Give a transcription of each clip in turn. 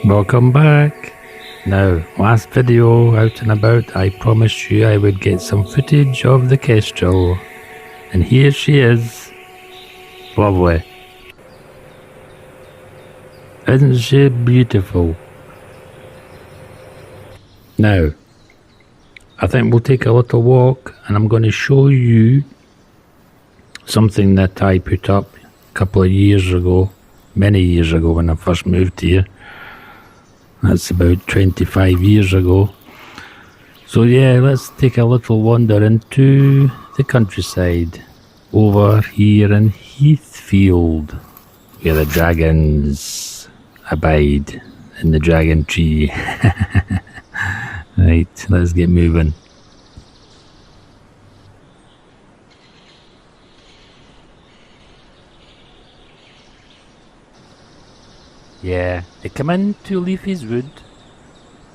Welcome back. Now, last video out and about, I promised you I would get some footage of the kestrel. And here she is. Lovely. Isn't she beautiful? Now, I think we'll take a little walk and I'm going to show you something that I put up a couple of years ago, many years ago when I first moved here. That's about 25 years ago. So yeah, let's take a little wander into the countryside over here in Heathfield, where the dragons abide in the dragon tree. Right, let's get moving. Yeah, they come into Leafy's wood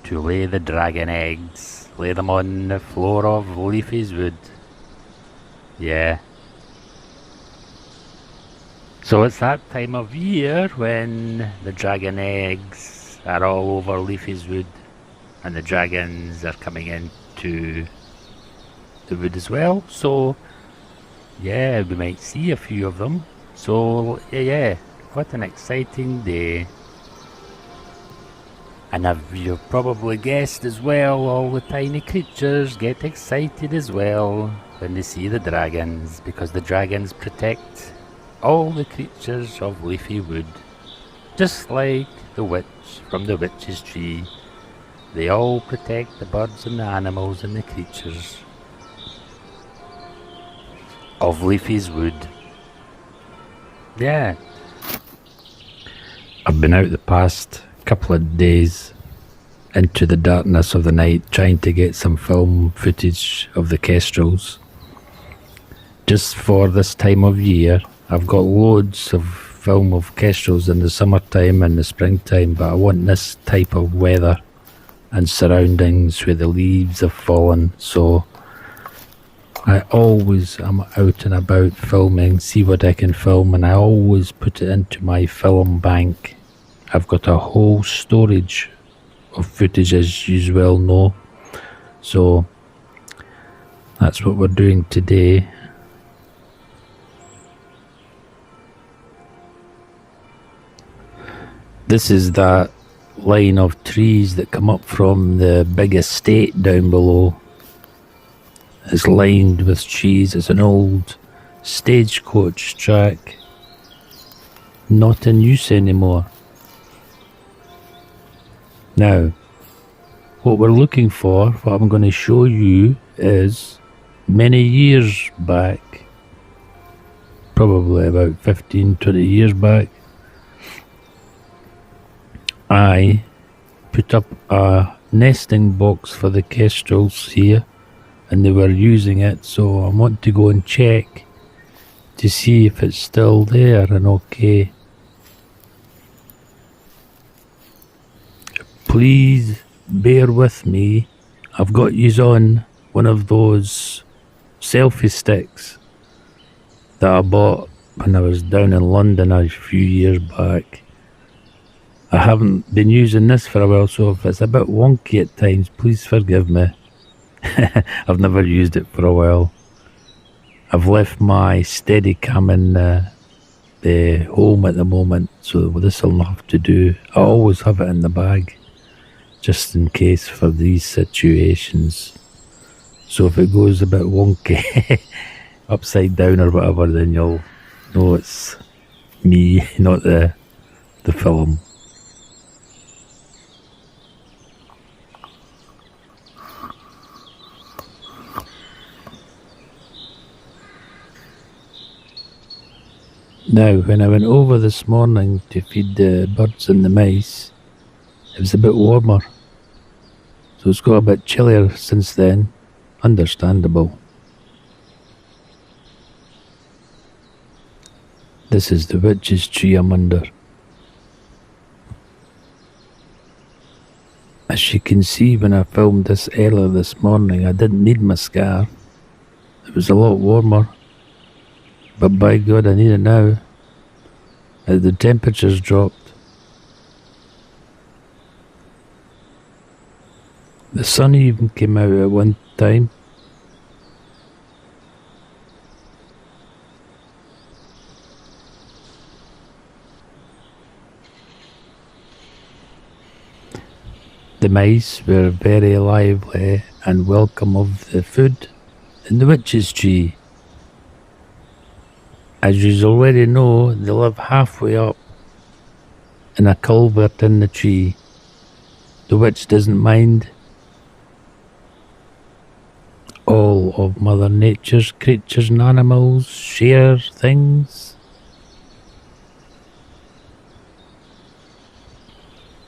to lay the dragon eggs. Lay them on the floor of Leafy's wood. Yeah. So it's that time of year when the dragon eggs are all over Leafy's wood and the dragons are coming into the wood as well. So yeah, we might see a few of them. So yeah, what an exciting day. And you've probably guessed as well, all the tiny creatures get excited as well when they see the dragons, because the dragons protect all the creatures of Leafy Wood. Just like the witch from the witch's tree, they all protect the birds and the animals and the creatures of Leafy's Wood. Yeah. I've been out the past couple of days into the darkness of the night trying to get some film footage of the kestrels. Just for this time of year, I've got loads of film of kestrels in the summertime and the springtime, but I want this type of weather and surroundings where the leaves have fallen, so I always am out and about filming, see what I can film, and I always put it into my film bank. I've got a whole storage of footage, as you well know, so that's what we're doing today. This is that line of trees that come up from the big estate down below. It's lined with trees. It's an old stagecoach track, not in use anymore. Now, what we're looking for, what I'm going to show you, is many years back, probably about 15-20 years back, I put up a nesting box for the kestrels here, and they were using it, so I want to go and check to see if it's still there and okay. Please bear with me. I've got yous on one of those selfie sticks that I bought when I was down in London a few years back. I haven't been using this for a while, so if it's a bit wonky at times, please forgive me. I've never used it for a while. I've left my Steadicam in the home at the moment, so this will not have to do. I always have it in the bag, just in case for these situations. So if it goes a bit wonky, upside down or whatever, then you'll know it's me, not the film. Now, when I went over this morning to feed the birds and the mice, it was a bit warmer, so it's got a bit chillier since then. Understandable. This is the witch's tree I'm under. As you can see, when I filmed this earlier this morning, I didn't need my scarf. It was a lot warmer, but by God, I need it now. As the temperatures dropped. The sun even came out at one time. The mice were very lively and welcome of the food in the witch's tree. As you already know, they live halfway up in a culvert in the tree. The witch doesn't mind. All of Mother Nature's creatures and animals share things.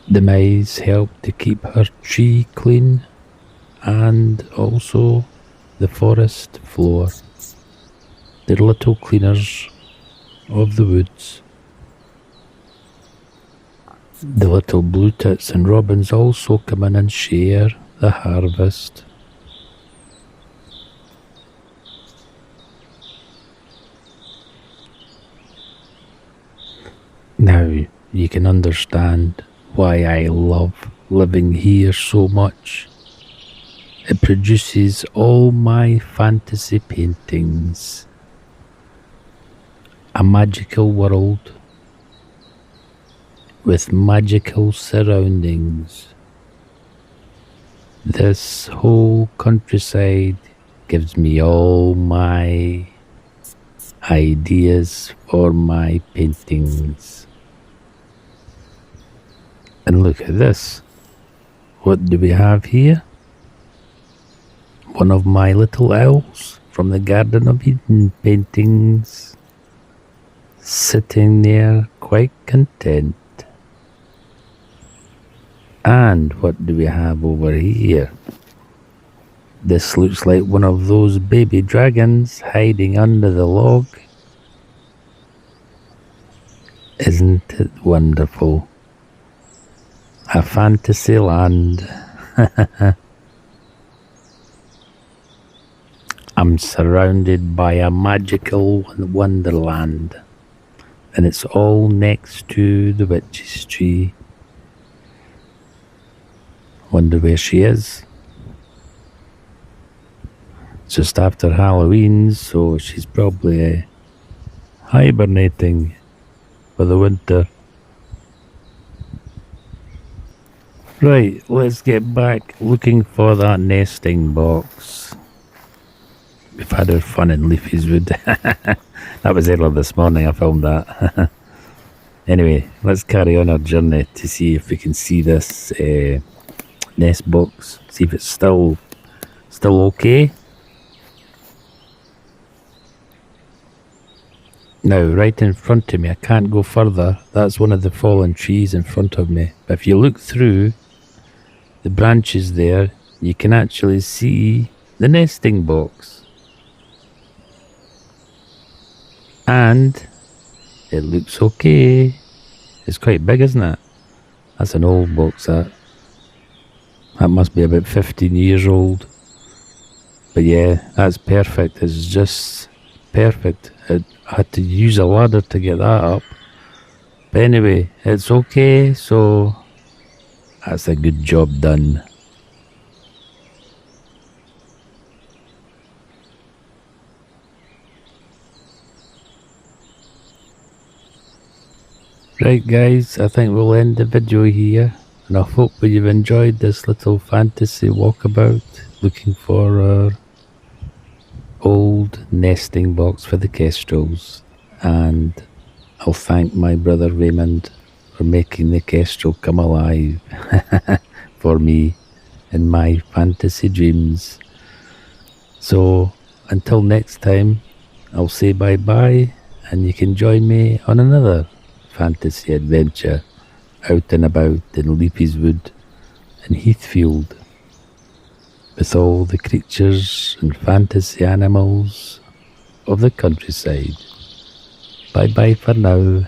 The mice help to keep her tree clean and also the forest floor. They're little cleaners of the woods. The little blue tits and robins also come in and share the harvest. Now you can understand why I love living here so much. It produces all my fantasy paintings. A magical world with magical surroundings. This whole countryside gives me all my ideas for my paintings. And look at this. What do we have here? One of my little owls from the Garden of Eden paintings, sitting there quite content. And what do we have over here? This looks like one of those baby dragons hiding under the log. Isn't it wonderful? A fantasy land. I'm surrounded by a magical wonderland, and it's all next to the witch's tree. Wonder where she is. It's just after Halloween, so she's probably hibernating for the winter. Right, let's get back looking for that nesting box. We've had our fun in Leafy's Wood. That was earlier this morning, I filmed that. Anyway, let's carry on our journey to see if we can see this nest box. See if it's still okay. Now, right in front of me, I can't go further. That's one of the fallen trees in front of me. But if you look through the branches there, you can actually see the nesting box. And it looks okay. It's quite big, isn't it? That's an old box, that. That must be about 15 years old. But yeah, that's perfect. It's just perfect. I had to use a ladder to get that up. But anyway, it's okay, so that's a good job done. Right guys, I think we'll end the video here, and I hope that you've enjoyed this little fantasy walkabout looking for our old nesting box for the kestrels. And I'll thank my brother Raymond for making the kestrel come alive for me in my fantasy dreams. So until next time, I'll say bye bye, and you can join me on another fantasy adventure out and about in Leafy's Wood and Heathfield with all the creatures and fantasy animals of the countryside. Bye bye for now.